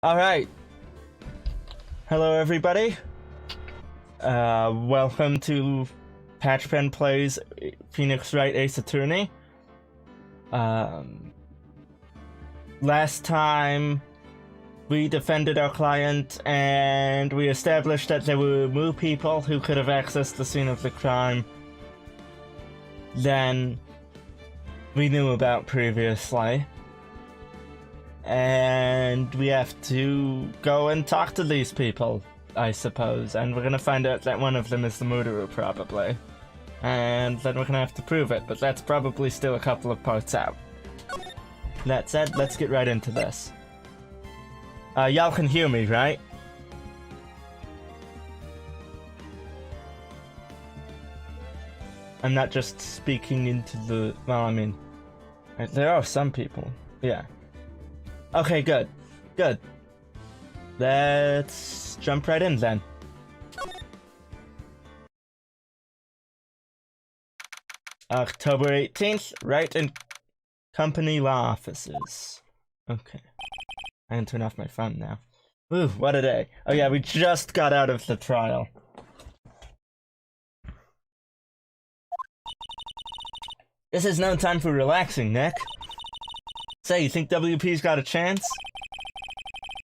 Alright. Hello everybody. Welcome to Patchpen Plays Phoenix Wright Ace Attorney. Last time we defended our client and we established that there were more people who could have accessed the scene of the crime than we knew about previously. And we have to go and talk to these people, I suppose. And we're gonna find out that one of them is the murderer, probably. And then we're gonna have to prove it, but that's probably still a couple of parts out. That said, let's get right into this. Y'all can hear me, right? I'm not just speaking into the... well, I mean... there are some people. Yeah. Okay, good. Good. Let's jump right in then. October 18th, Wright and Company Law Offices. Okay. I can turn off my phone now. Ooh, what a day. Oh yeah, we just got out of the trial. This is no time for relaxing, Nick. Say, you think WP's got a chance?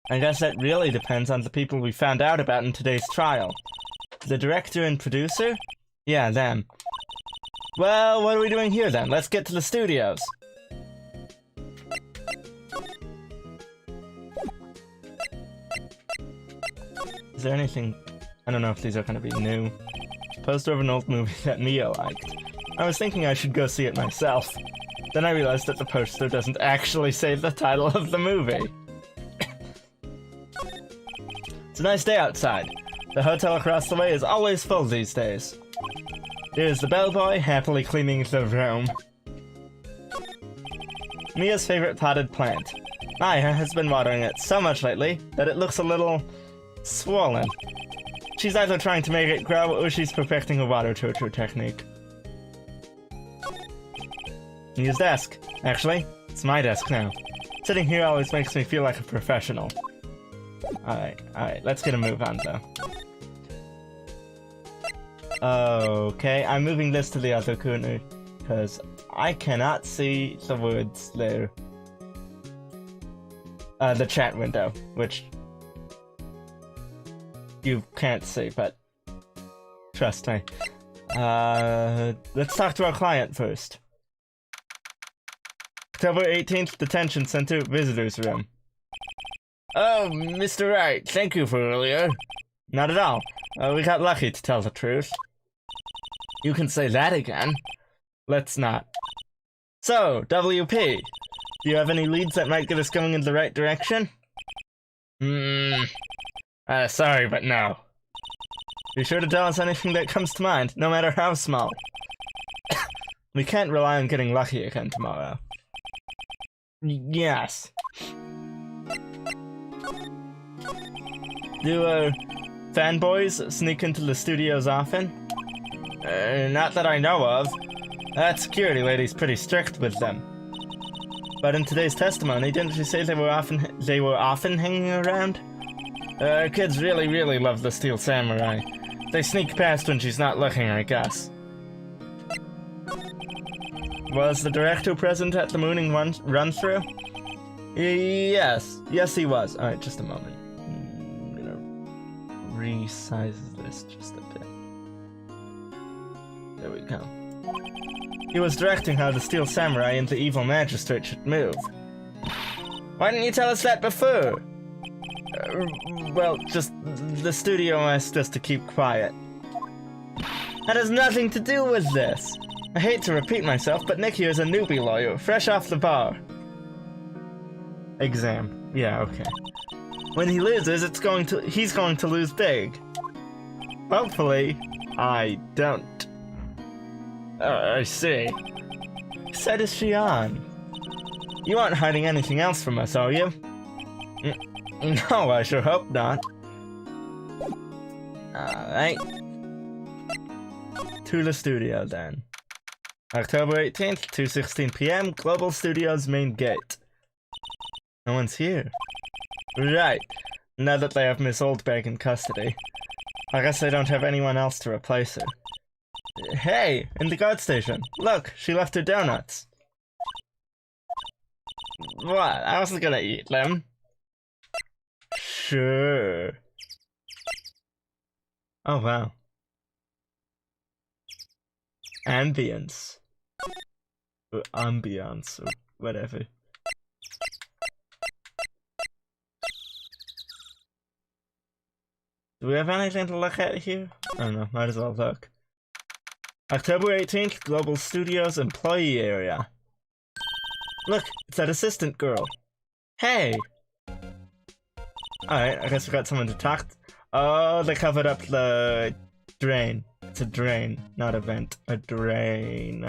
I guess that really depends on the people we found out about in today's trial. The director and producer? Yeah, them. Well, what are we doing here then? Let's get to the studios. Is there anything... I don't know if these are gonna be new. Poster of an old movie that Mia liked. I was thinking I should go see it myself. Then I realized that the poster doesn't actually say the title of the movie. It's a nice day outside. The hotel across the way is always full these days. Here's the bellboy, happily cleaning the room. Mia's favorite potted plant. Maya has been watering it so much lately that it looks a little... swollen. She's either trying to make it grow or she's perfecting a water torture technique. Mia's desk. Actually, it's my desk now. Sitting here always makes me feel like a professional. Alright, let's get a move on though. Okay, I'm moving this to the other corner, because I cannot see the words there. The chat window, which you can't see, but trust me. Let's talk to our client first. October 18th, Detention Center, Visitors Room. Oh, Mr. Wright, thank you for earlier. Not at all. We got lucky, to tell the truth. You can say that again. Let's not. So, WP, do you have any leads that might get us going in the right direction? Sorry, but no. Be sure to tell us anything that comes to mind, no matter how small. We can't rely on getting lucky again tomorrow. Yes. Do, fanboys sneak into the studios often? Not that I know of. That security lady's pretty strict with them. But in today's testimony, didn't you say they were often hanging around? Kids really love the Steel Samurai. They sneak past when she's not looking, I guess. Was the director present at the morning run-through? Yes he was. Alright, just a moment. I'm gonna resize this just a bit. There we go. He was directing how the Steel Samurai and the Evil Magistrate should move. Why didn't you tell us that before? Well, just the studio asked us to keep quiet. That has nothing to do with this. I hate to repeat myself, but Nick here is a newbie lawyer, fresh off the bar. Exam. Yeah, okay. When he loses, he's going to lose big. Hopefully, I don't. I see. What side is she on? You aren't hiding anything else from us, are you? No, I sure hope not. Alright. To the studio, then. October 18th, 2:16 p.m., Global Studios main gate. No one's here. Right. Now that they have Miss Oldbag in custody, I guess they don't have anyone else to replace her. Hey, in the guard station. Look, she left her donuts. What? I wasn't gonna eat them. Sure. Oh, wow. Ambience. Or ambiance, or whatever. Do we have anything to look at here? I don't know, might as well look. October 18th, Global Studios Employee Area. Look, it's that assistant girl. Hey! Alright, I guess we got someone to talk to. Oh, they covered up the drain. It's a drain, not a vent. A drain.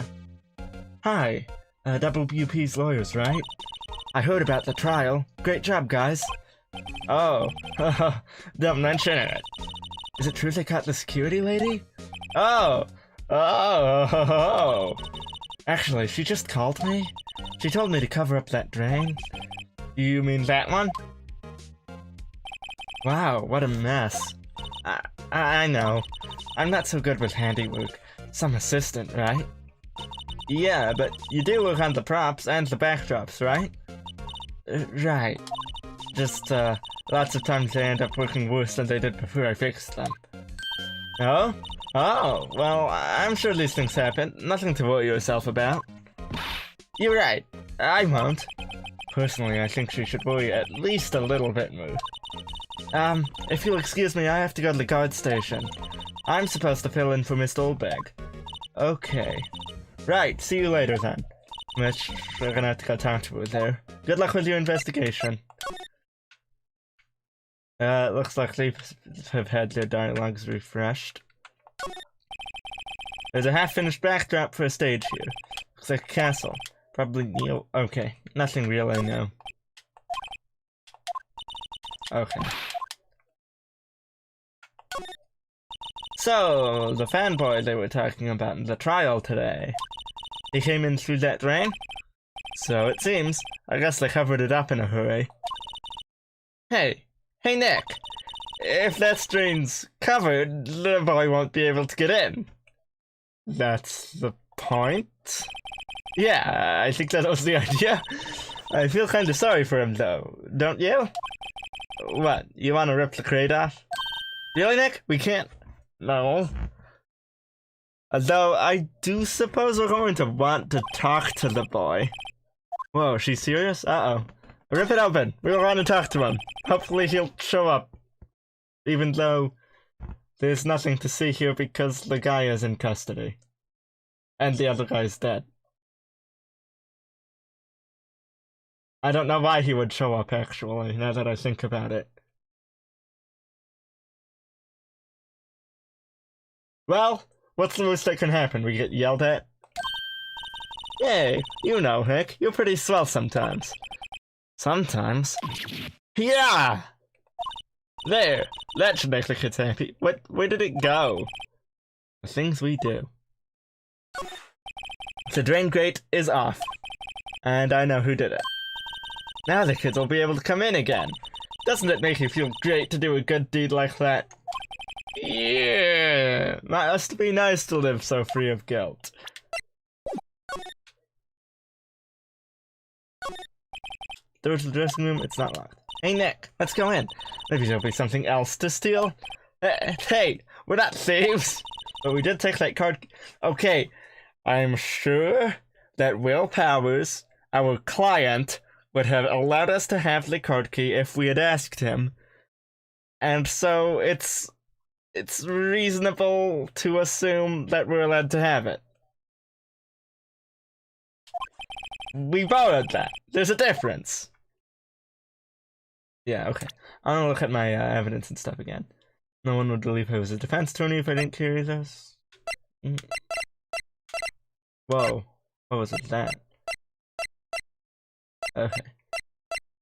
Hi, WP's lawyers, right? I heard about the trial. Great job, guys. Oh, don't mention it. Is it true they caught the security lady? Oh! Actually, she just called me. She told me to cover up that drain. You mean that one? Wow, what a mess. I know. I'm not so good with handiwork. Some assistant, right? Yeah, but you do work on the props and the backdrops, right? Right. Just, lots of times they end up working worse than they did before I fixed them. Oh? Oh, well, I'm sure these things happen. Nothing to worry yourself about. You're right. I won't. Personally, I think she should worry at least a little bit more. If you'll excuse me, I have to go to the guard station. I'm supposed to fill in for Miss Oldbag. Okay. Right, see you later then. Which, we're gonna have to go talk to her there. Good luck with your investigation. It looks like they have had their dialogues refreshed. There's a half-finished backdrop for a stage here. Looks like a castle. Probably Neil. Okay, nothing real, I know. Okay. So, the fanboy they were talking about in the trial today. He came in through that drain? So it seems. I guess they covered it up in a hurry. Hey Nick! If that drain's covered, the boy won't be able to get in. That's the point? Yeah, I think that was the idea. I feel kinda sorry for him though, don't you? What, you wanna rip the crate off? Really, Nick? We can't... No. Though I do suppose we're going to want to talk to the boy. Whoa, is she serious? Uh-oh. Rip it open. We'll want to talk to him. Hopefully he'll show up. Even though there's nothing to see here because the guy is in custody. And the other guy's dead. I don't know why he would show up, actually, now that I think about it. Well, what's the worst that can happen? We get yelled at? Hey, you know, Hick, you're pretty swell sometimes. Sometimes? Yeah! There, that should make the kids happy. Where did it go? The things we do. The drain grate is off. And I know who did it. Now the kids will be able to come in again. Doesn't it make you feel great to do a good deed like that? Yeah, must be nice to live so free of guilt. Door to the dressing room, it's not locked. Hey Nick, let's go in. Maybe there'll be something else to steal. Hey, we're not thieves. But we did take that card. Okay, I'm sure that Will Powers, our client, would have allowed us to have the card key if we had asked him. And so it's reasonable to assume that we're allowed to have it. We borrowed that. There's a difference. Yeah, okay. I'm gonna look at my evidence and stuff again. No one would believe I was a defense attorney if I didn't carry this. Whoa. What was it that? Okay.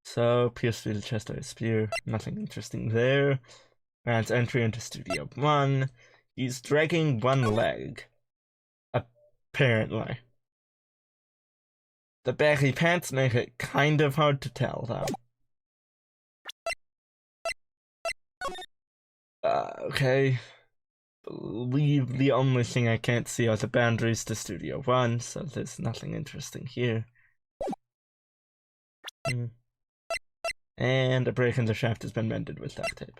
So, pierce through the chest with a spear. Nothing interesting there. Grants entry into Studio 1. He's dragging one leg. Apparently. The baggy pants make it kind of hard to tell, though. Okay. Believe the only thing I can't see are the boundaries to Studio 1, so there's nothing interesting here. And a break in the shaft has been mended with duct tape.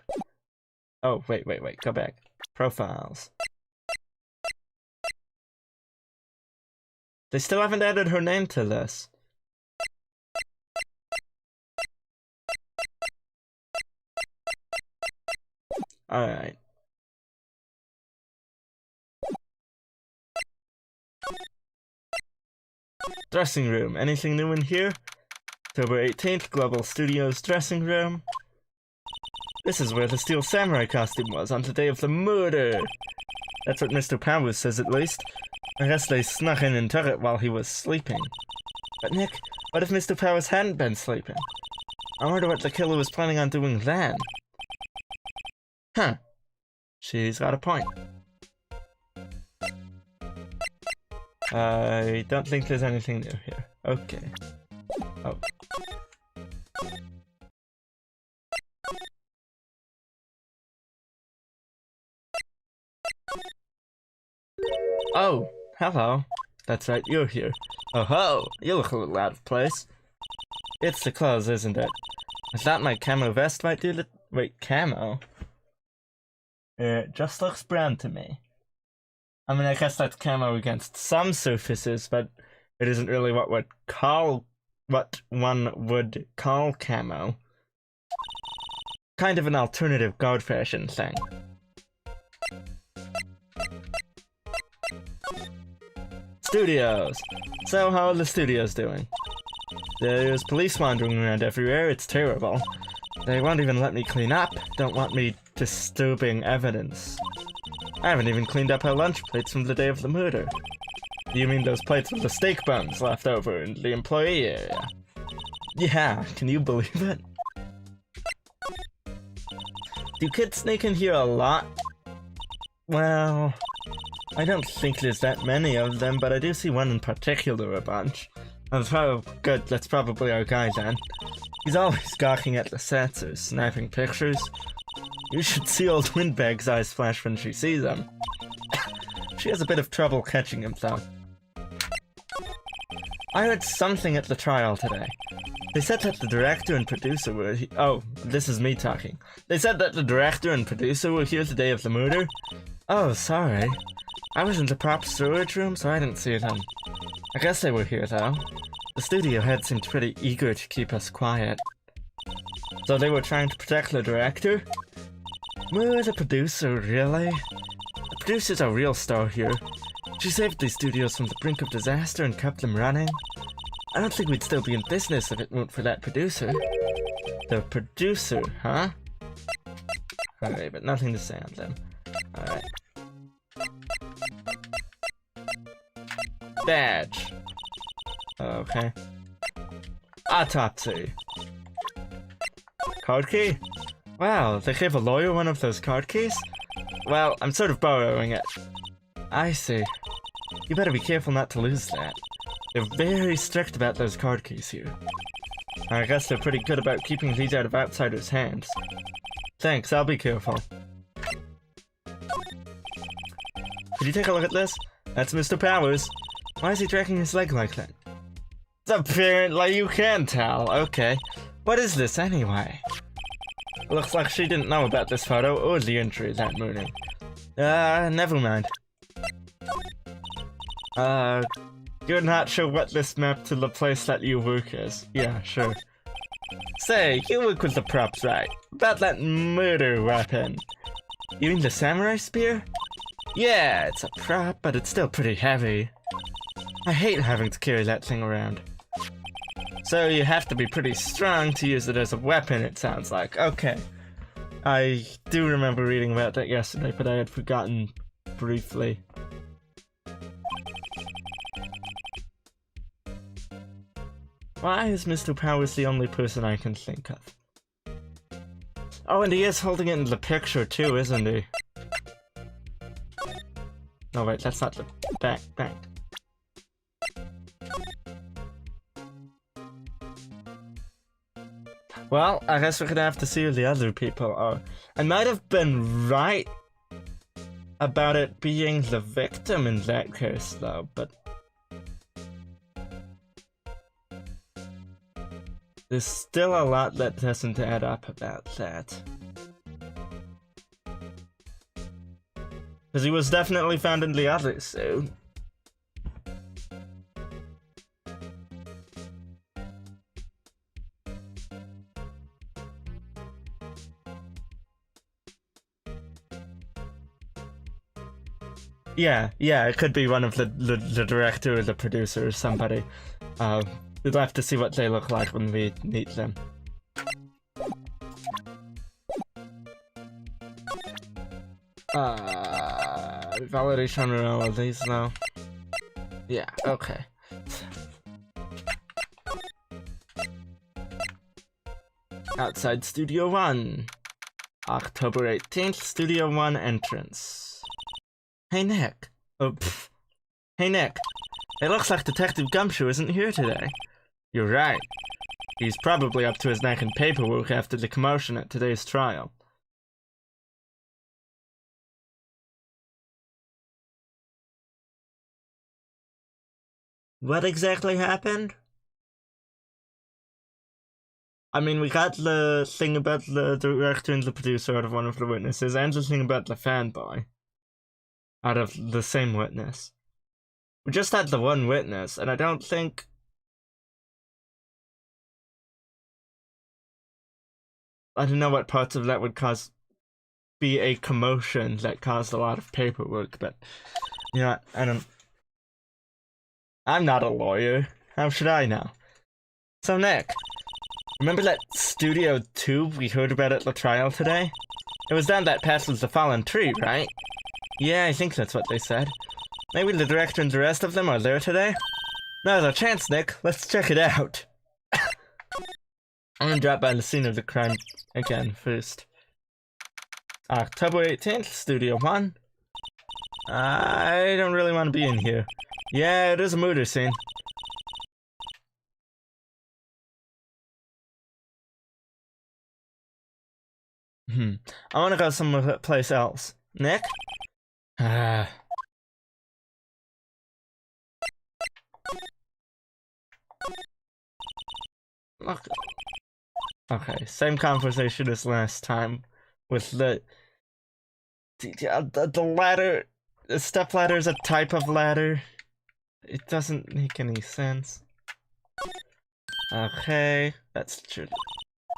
Oh, wait, go back. Profiles. They still haven't added her name to this. Alright. Dressing room. Anything new in here? October 18th, Global Studios dressing room. This is where the Steel Samurai costume was on the day of the murder. That's what Mr. Powers says at least. I guess they snuck in and took it while he was sleeping. But Nick, what if Mr. Powers hadn't been sleeping? I wonder what the killer was planning on doing then. Huh. She's got a point. I don't think there's anything new here. Okay. Oh. Oh, hello. That's right, you're here. Oh ho, you look a little out of place. It's the clothes, isn't it? I thought my camo vest might do the— wait, camo? It just looks brown to me. I mean, I guess that's camo against some surfaces, but it isn't really what one would call camo. Kind of an alternative guard fashion thing. Studios! So how are the studios doing? There's police wandering around everywhere, it's terrible. They won't even let me clean up, don't want me disturbing evidence. I haven't even cleaned up her lunch plates from the day of the murder. You mean those plates with the steak buns left over in the employee area? Yeah, can you believe it? Do kids sneak in here a lot? Well, I don't think there's that many of them, but I do see one in particular a bunch. Oh, good, that's probably our guy then. He's always gawking at the sets or snapping pictures. You should see old Windbag's eyes flash when she sees him. She has a bit of trouble catching him, though. I heard something at the trial today. They said that the director and producer were oh, this is me talking. They said that the director and producer were here the day of the murder. Oh, sorry. I was in the prop storage room, so I didn't see them. I guess they were here, though. The studio head seemed pretty eager to keep us quiet. So they were trying to protect the director? Well, the producer, really? The producer's a real star here. She saved these studios from the brink of disaster and kept them running. I don't think we'd still be in business if it weren't for that producer. The producer, huh? Alright, but nothing to say on them. Alright. Badge. Okay. Autopsy. Card key? Wow, they gave a lawyer one of those card keys? Well, I'm sort of borrowing it. I see. You better be careful not to lose that. They're very strict about those card keys here. I guess they're pretty good about keeping these out of outsiders' hands. Thanks, I'll be careful. Could you take a look at this? That's Mr. Powers. Why is he dragging his leg like that? Apparently you can tell, okay. What is this anyway? Looks like she didn't know about this photo or the injury that morning. Never mind. You're not sure what this map to the place that you work is. Yeah, sure. Say, you work with the props, right? About that murder weapon. You mean the samurai spear? Yeah, it's a prop, but it's still pretty heavy. I hate having to carry that thing around. So you have to be pretty strong to use it as a weapon, it sounds like. Okay. I do remember reading about that yesterday, but I had forgotten briefly. Why is Mr. Powers the only person I can think of? Oh, and he is holding it in the picture too, isn't he? No, wait, that's not the back. Well, I guess we're gonna have to see who the other people are. I might have been right about it being the victim in that case, though, but there's still a lot that doesn't add up about that. Because he was definitely found in the other suit. Yeah, it could be one of the director or the producer or somebody. We'll have to see what they look like when we meet them. We've already shown her all of these now. Yeah, okay. Outside Studio 1. October 18th, Studio 1 entrance. Hey Nick. Oh, pfft. Hey Nick. It looks like Detective Gumshoe isn't here today. You're right. He's probably up to his neck in paperwork after the commotion at today's trial. What exactly happened? I mean, we got the thing about the director and the producer out of one of the witnesses, and the thing about the fanboy out of the same witness. We just had the one witness, and I don't think... I don't know what parts of that would be a commotion that caused a lot of paperwork, but... You know, I don't... I'm not a lawyer. How should I know? So Nick, remember that Studio 2 we heard about at the trial today? It was down that path with the fallen tree, right? Yeah, I think that's what they said. Maybe the director and the rest of them are there today? Now's our chance, Nick. Let's check it out. I'm gonna drop by the scene of the crime again first. October 18th, Studio 1. I don't really want to be in here. Yeah, it is a murder scene. I want to go someplace else. Nick? Okay, same conversation as last time with the ladder. The step ladder is a type of ladder. It doesn't make any sense. Okay, that's true.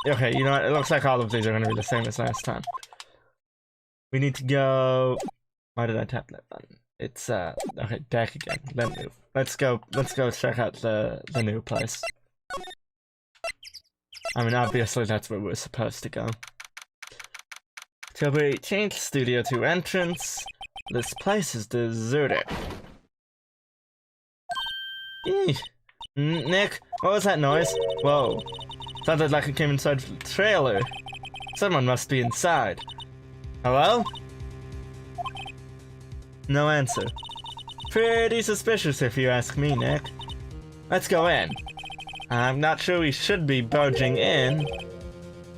Okay, you know what? It looks like all of these are going to be the same as last time. We need to go... Why did I tap that button? It's, okay, back again. Then move. Let's go check out the new place. I mean, obviously that's where we're supposed to go. October 18th, Studio 2 entrance. This place is deserted. Eesh. Nick, what was that noise? Whoa. Sounded like it came inside the trailer. Someone must be inside. Hello? No answer. Pretty suspicious if you ask me, Nick. Let's go in. I'm not sure we should be barging in.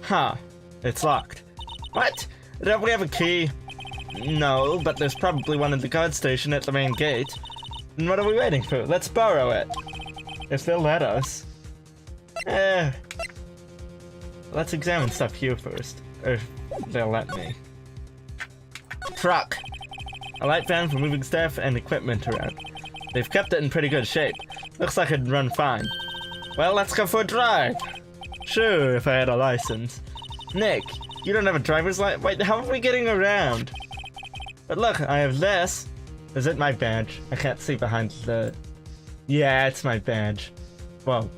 Huh. It's locked. What? Don't we have a key? No, but there's probably one at the guard station at the main gate. And what are we waiting for? Let's borrow it. If they'll let us. Let's examine stuff here first. Or if they'll let me. Truck. A light van for moving staff and equipment around. They've kept it in pretty good shape. Looks like it'd run fine. Well, let's go for a drive. Sure, if I had a license. Nick, you don't have a driver's license? Wait, how are we getting around? But look, I have this. Is it my badge? I can't see behind the... Yeah, it's my badge. Whoa.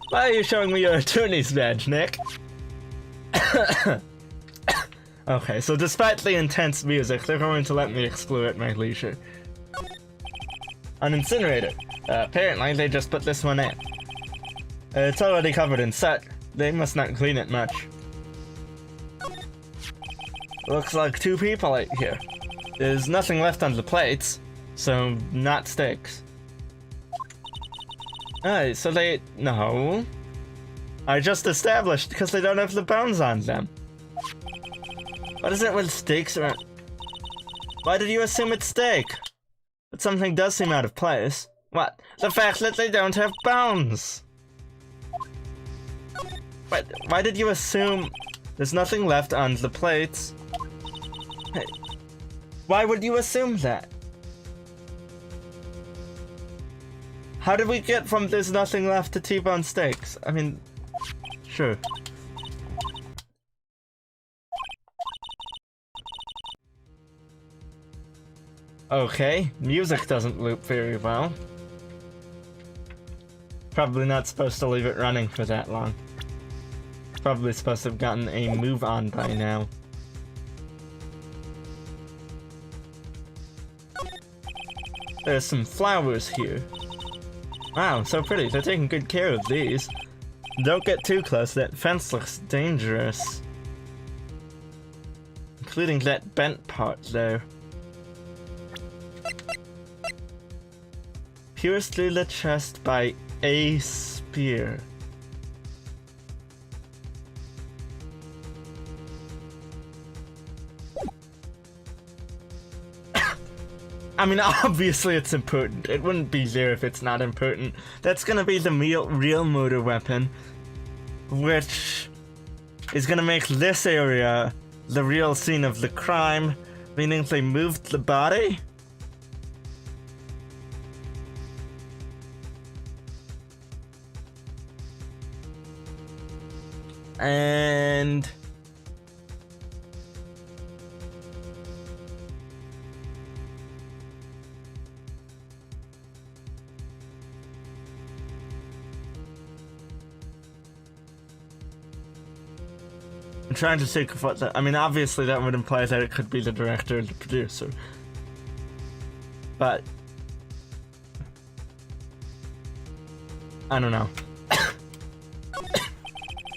Why are you showing me your attorney's badge, Nick? Okay, so despite the intense music, they're going to let me explore at my leisure. An incinerator. Apparently, they just put this one in. It's already covered in soot. They must not clean it much. Looks like 2 people ate here. There's nothing left on the plates, so not steaks. Oh, so they... No. I just established because they don't have the bones on them. What is it with stakes around? Why did you assume it's steak? But something does seem out of place. What? The fact that they don't have bones! But why did you assume there's nothing left on the plates? Hey, why would you assume that? How did we get from there's nothing left to T-bone steaks? I mean, sure. Okay, music doesn't loop very well. Probably not supposed to leave it running for that long. Probably supposed to have gotten a move on by now. There's some flowers here. Wow, so pretty. They're taking good care of these. Don't get too close, that fence looks dangerous. Including that bent part there. Pierced through the chest by a spear. I mean, obviously it's important. It wouldn't be there if it's not important. That's gonna be the real murder weapon, which is gonna make this area the real scene of the crime, meaning they moved the body. And I'm trying to think of what that... I mean, obviously that would imply that it could be the director or the producer. But... I don't know.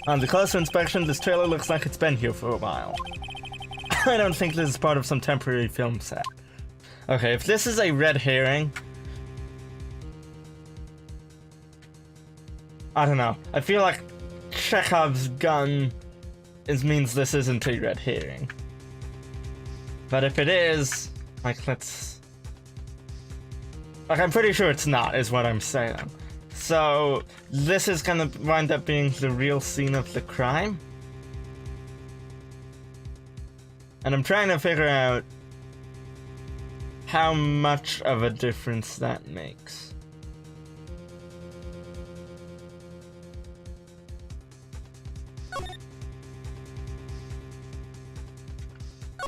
On the closer inspection, this trailer looks like it's been here for a while. I don't think this is part of some temporary film set. Okay, if this is a red herring... I don't know. I feel like Chekhov's gun means this isn't a red herring. But if it is, like, let's... Like, I'm pretty sure it's not, is what I'm saying. So, this is gonna wind up being the real scene of the crime? And I'm trying to figure out how much of a difference that makes.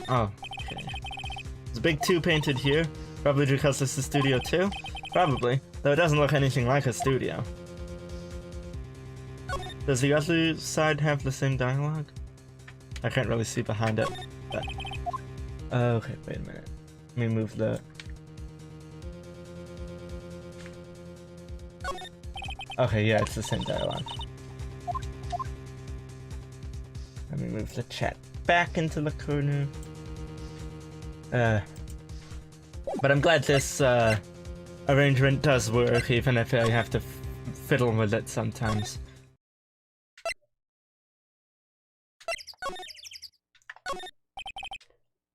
Oh, okay. There's a big 2 painted here, probably because this is Studio 2? Probably, though it doesn't look anything like a studio. Does the other side have the same dialogue? I can't really see behind it, but... Okay, wait a minute. Let me move the... Okay, yeah, it's the same dialogue. Let me move the chat back into the corner. But I'm glad this, arrangement does work, even if I have to fiddle with it sometimes.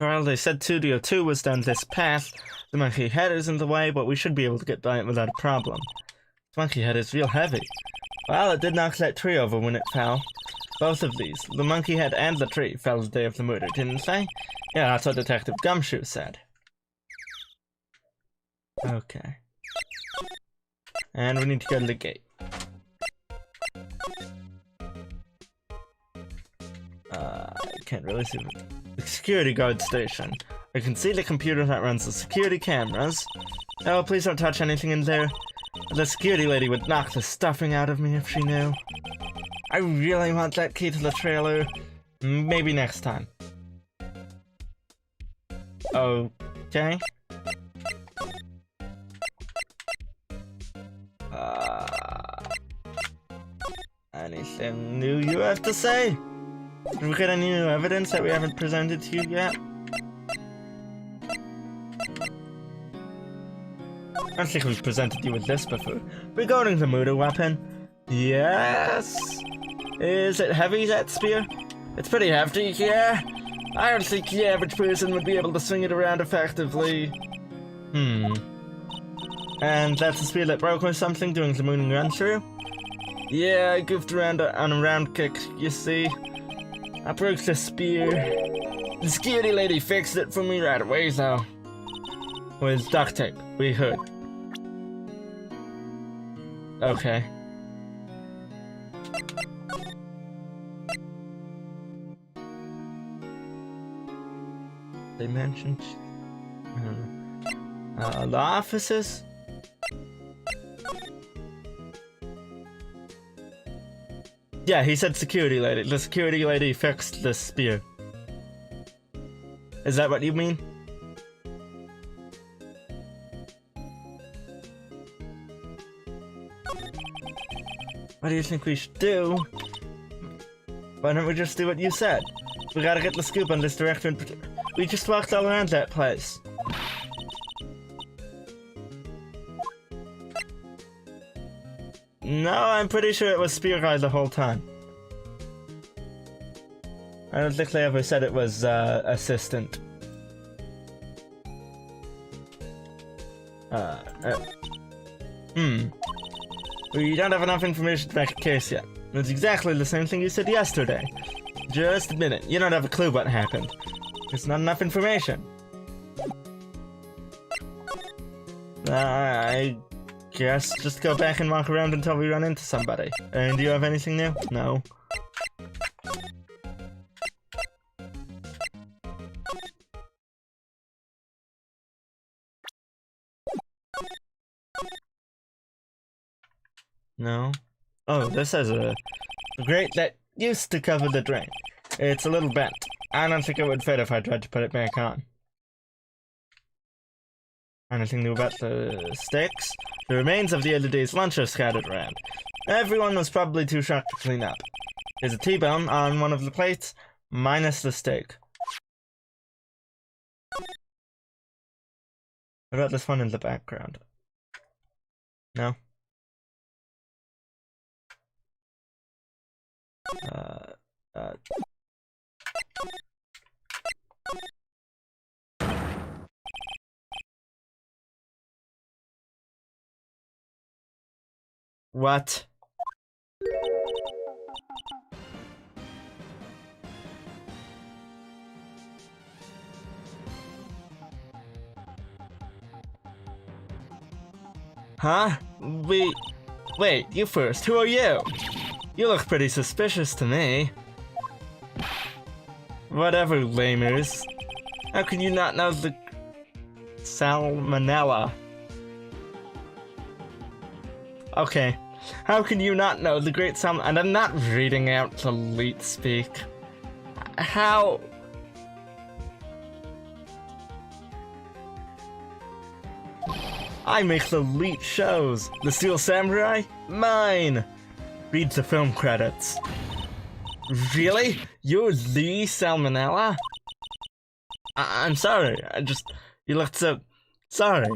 Well, they said Studio 2 was down this path. The monkey head is in the way, but we should be able to get by it without a problem. The monkey head is real heavy. Well, it did knock that tree over when it fell. Both of these, the monkey head and the tree, fell the day of the murder, didn't they? Yeah, that's what Detective Gumshoe said. Okay. And we need to go to the gate. I can't really see the security guard station. I can see the computer that runs the security cameras. Oh, please don't touch anything in there. The security lady would knock the stuffing out of me if she knew. I really want that key to the trailer. Maybe next time. Okay. Anything new you have to say? Did we get any new evidence that we haven't presented to you yet? I think we've presented you with this before. Regarding the murder weapon, yes? Is it heavy, that spear? It's pretty hefty, yeah? I don't think the average person would be able to swing it around effectively. And that's the spear that broke or something during the morning run through? Yeah, I goofed around on a round kick, you see. I broke the spear. The security lady fixed it for me right away, though. With duct tape, we heard. Okay. They mentioned... the offices? Yeah, he said security lady. The security lady fixed the spear. Is that what you mean? What do you think we should do? Why don't we just do what you said? We gotta get the scoop on this director. We just walked all around that place. No, I'm pretty sure it was Spear Guy the whole time. I don't think they ever said it was, assistant. We don't have enough information to make a case yet. It's exactly the same thing you said yesterday. Just admit it. You don't have a clue what happened. There's not enough information. I guess just go back and walk around until we run into somebody. And do you have anything new? No. No. Oh, this has a grate that used to cover the drain. It's a little bent. I don't think it would fit if I tried to put it back on. Anything new about the stakes? The remains of the other day's lunch are scattered around. Everyone was probably too shocked to clean up. There's a T-bone on one of the plates, minus the steak. What about this one in the background? No? What? Huh? Wait, you first. Who are you? You look pretty suspicious to me. Whatever, lamers. How can you not know the salmonella? Okay. How can you not know the great salmon? And I'm not reading out the leet speak. How? I make the leet shows. The Steel Samurai? Mine! Read the film credits. Really? You're the salmonella? I'm sorry. You looked so... Sorry.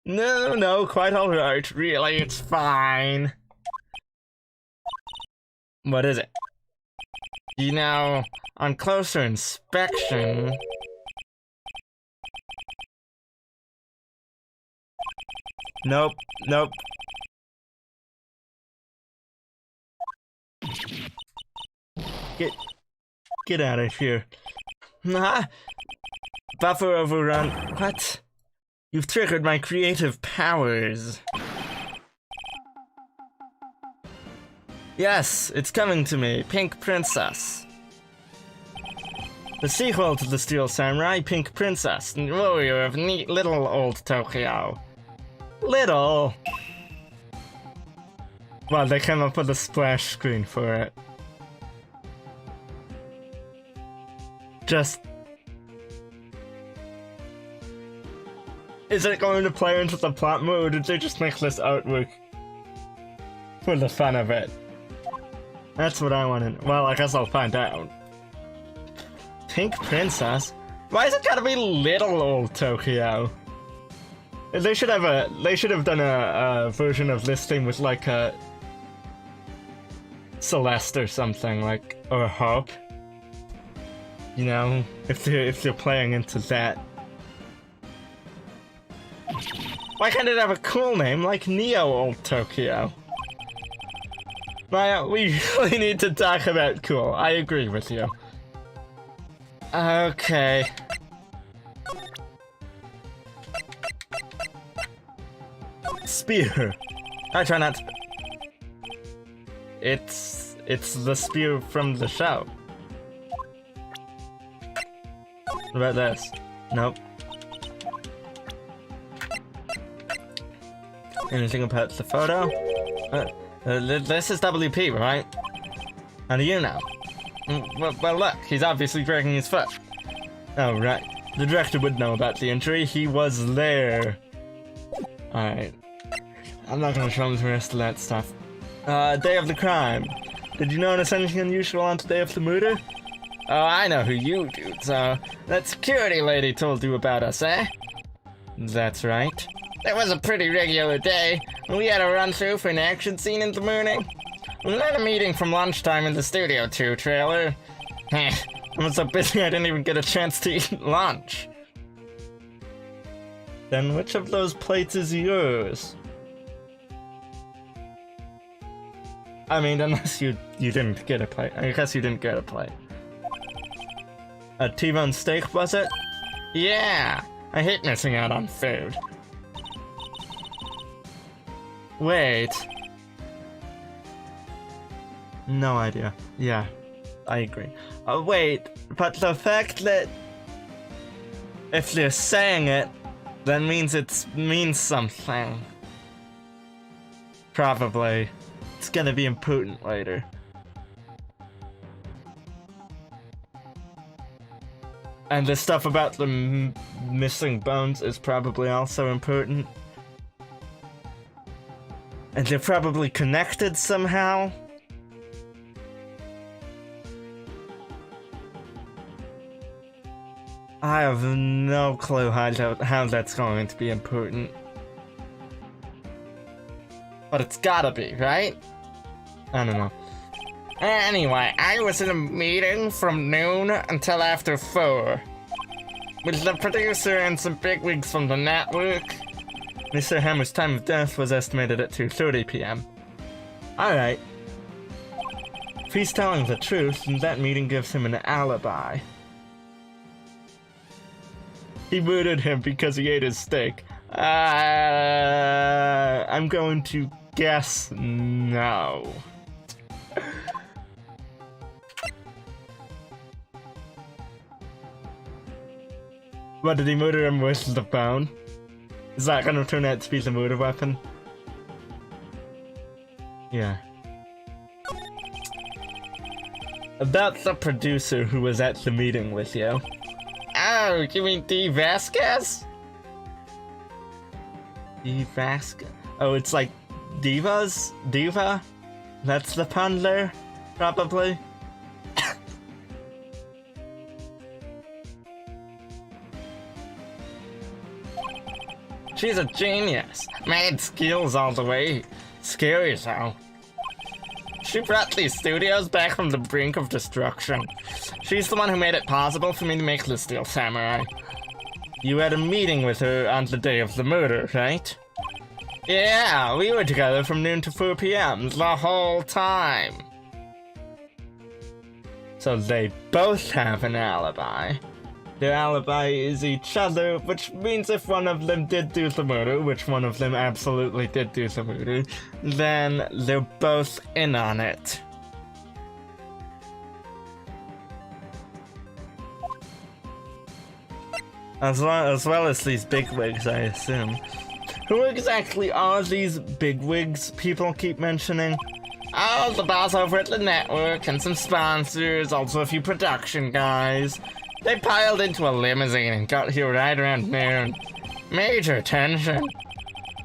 No, quite alright. Really, it's fine. What is it? You know, on closer inspection... Nope. Get out of here. Nah. Buffer overrun. What? You've triggered my creative powers. Yes, it's coming to me. Pink Princess. The sequel to the Steel Samurai, Pink Princess, warrior of neat little old Tokyo. Little. Well, they came up with a splash screen for it. Just... Is it going to play into the plot more, or did they just make this artwork for the fun of it? That's what I want to... Well, I guess I'll find out. Pink Princess? Why is it gotta be little old Tokyo? They should have done a version of this thing with like a Celeste or something, like, or Hope. You know, if they're playing into that. Why can't it have a cool name like Neo Old Tokyo? Maya, we really need to talk about cool. I agree with you. Okay. Spear. I try not to... It's the spear from the show. What about this? Nope. Anything about the photo? This is WP, right? How do you know? Well, look, he's obviously dragging his foot. Oh, right. The director would know about the injury. He was there. Alright. I'm not gonna show him the rest of that stuff. Day of the crime. Did you notice anything unusual on the day of the murder? Oh, I know who you do, so that security lady told you about us, eh? That's right. It was a pretty regular day. We had a run-through for an action scene in the morning. We had a meeting from lunchtime in the Studio 2 trailer. I was so busy I didn't even get a chance to eat lunch. Then which of those plates is yours? I mean, unless you didn't get a plate. I guess you didn't get a plate. A T-bone steak, was it? Yeah! I hate missing out on food. Wait. No idea. Yeah, I agree. Wait, but the fact that if they're saying it, that means it means something. Probably. It's gonna be important later. And the stuff about the missing bones is probably also important. And they're probably connected somehow. I have no clue how that's going to be important. But it's gotta be, right? I don't know. Anyway, I was in a meeting from noon until after 4. With the producer and some bigwigs from the network. Mr. Hammer's time of death was estimated at 2:30 p.m. Alright. If he's telling the truth, then that meeting gives him an alibi. He murdered him because he ate his steak. I'm going to guess no. What, did he murder him with the bone? Is that gonna turn out to be the murder weapon? Yeah. About the producer who was at the meeting with you. Oh, you mean D. Vasquez? D. Vasquez? Oh, it's like Divas? Diva? That's the pun there? Probably? She's a genius. Mad skills all the way. Scary as hell. She brought these studios back from the brink of destruction. She's the one who made it possible for me to make the Steel Samurai. You had a meeting with her on the day of the murder, right? Yeah, we were together from noon to 4 p.m. the whole time. So they both have an alibi. Their alibi is each other, which means if one of them did do the murder, which one of them absolutely did do the murder, then they're both in on it. As well as these bigwigs, I assume. Who exactly are these bigwigs people keep mentioning? Oh, the boss over at the network, and some sponsors, also a few production guys. They piled into a limousine and got here right around noon. Major tension.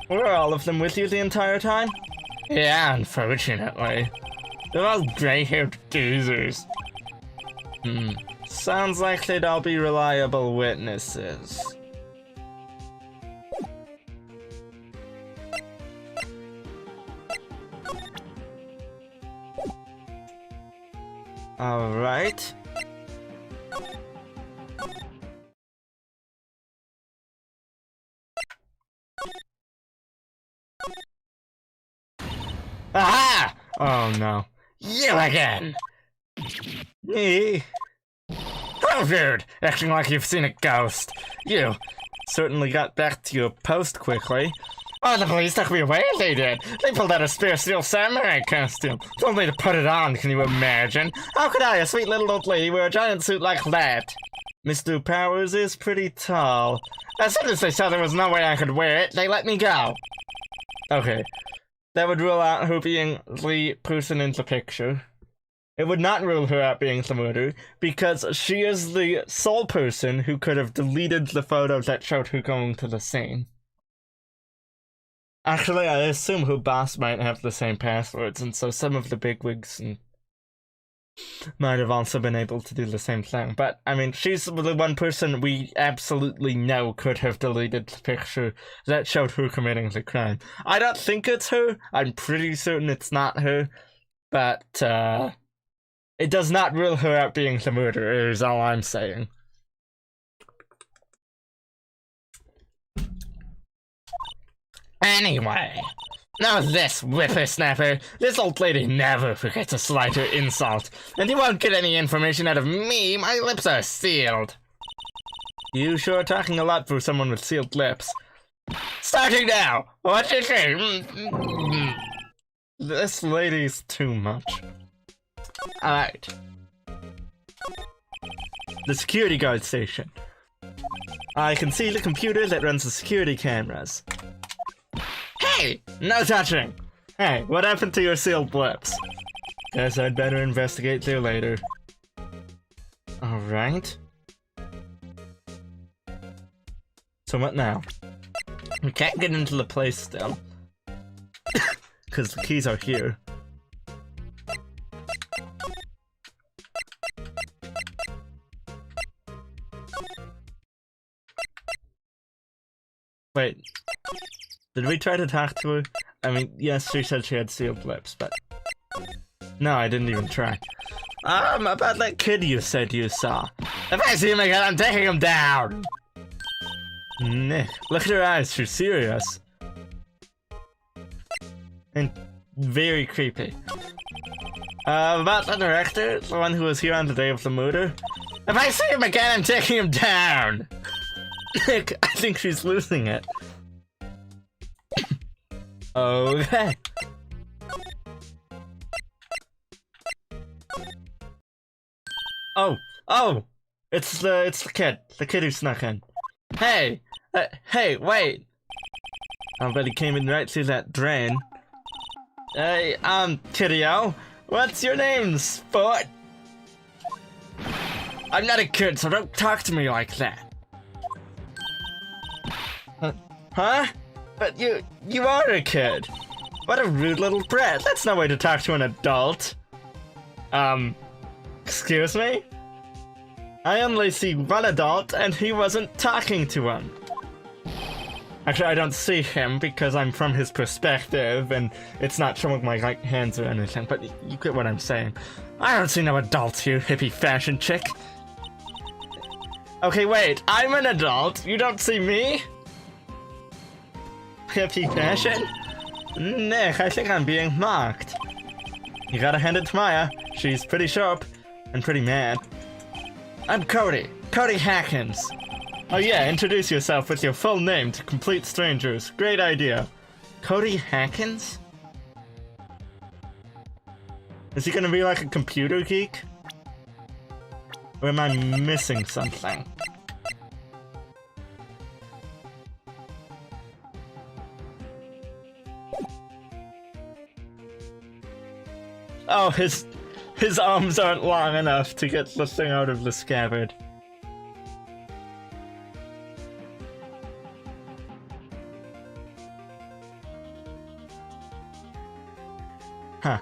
Were all of them with you the entire time? Yeah, unfortunately. They're all gray-haired geezers. Sounds like they'd all be reliable witnesses. Alright. Aha! Oh no. You again! Me? Oh, dude! Acting like you've seen a ghost. You certainly got back to your post quickly. Oh, the police took me away, they did. They pulled out a spare steel samurai costume. Told me to put it on, can you imagine? How could I, a sweet little old lady, wear a giant suit like that? Mr. Powers is pretty tall. As soon as they saw there was no way I could wear it, they let me go. Okay. That would rule out her being the person in the picture. It would not rule her out being the murderer, because she is the sole person who could have deleted the photo that showed her going to the scene. Actually, I assume her boss might have the same passwords, and so some of the bigwigs might have also been able to do the same thing. But, I mean, she's the one person we absolutely know could have deleted the picture that showed her committing the crime. I don't think it's her. I'm pretty certain it's not her. But, it does not rule her out being the murderer, is all I'm saying. Anyway, now this whippersnapper, this old lady never forgets a slight or insult, and you won't get any information out of me, my lips are sealed. You sure are talking a lot for someone with sealed lips. Starting now! What you say? This lady's too much. Alright. The security guard station. I can see the computer that runs the security cameras. Hey! No touching! Hey, what happened to your sealed lips? Guess I'd better investigate there later. Alright. So what now? We can't get into the place still. Because the keys are here. Wait. Did we try to talk to her? I mean, yes, she said she had sealed lips, but... No, I didn't even try. About that kid you said you saw. If I see him again, I'm taking him down! Nick, look at her eyes, she's serious. And very creepy. About the director, the one who was here on the day of the murder. If I see him again, I'm taking him down! Nick, I think she's losing it. Okay. Oh! It's the kid who snuck in. Hey! Hey, wait! I bet he came in right through that drain. Hey, kiddo, what's your name, sport? I'm not a kid, so don't talk to me like that. Huh? But you are a kid. What a rude little brat. That's no way to talk to an adult. Excuse me? I only see one adult, and he wasn't talking to him. Actually, I don't see him because I'm from his perspective, and it's not showing my like hands or anything, but you get what I'm saying. I don't see no adults here, hippie fashion chick. Okay, wait, I'm an adult. You don't see me? Hippie fashion? Nick, I think I'm being mocked. You gotta hand it to Maya. She's pretty sharp and pretty mad. I'm Cody Hackins. Oh yeah, introduce yourself with your full name to complete strangers. Great idea. Cody Hackins? Is he gonna be like a computer geek? Or am I missing something? Oh, his arms aren't long enough to get the thing out of the scabbard. Huh.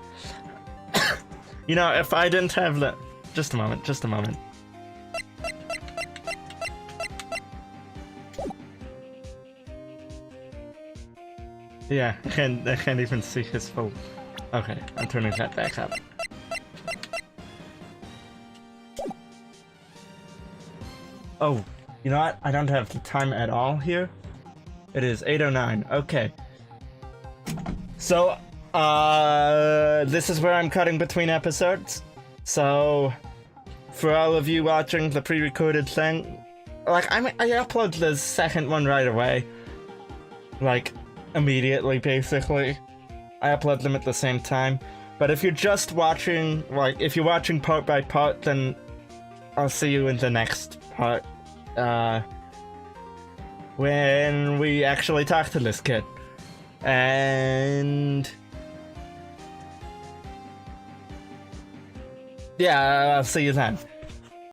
You know, if I didn't have the... Just a moment. Yeah, I can't even see his full... Okay, I'm turning that back up. Oh, you know what? I don't have the time at all here. It is 8:09. Okay. So, this is where I'm cutting between episodes. So, for all of you watching the pre-recorded thing, like, I upload the second one right away. Like, immediately, basically. I upload them at the same time. But if you're just watching, like, if you're watching part by part, then I'll see you in the next part. When we actually talk to this kid. And yeah, I'll see you then.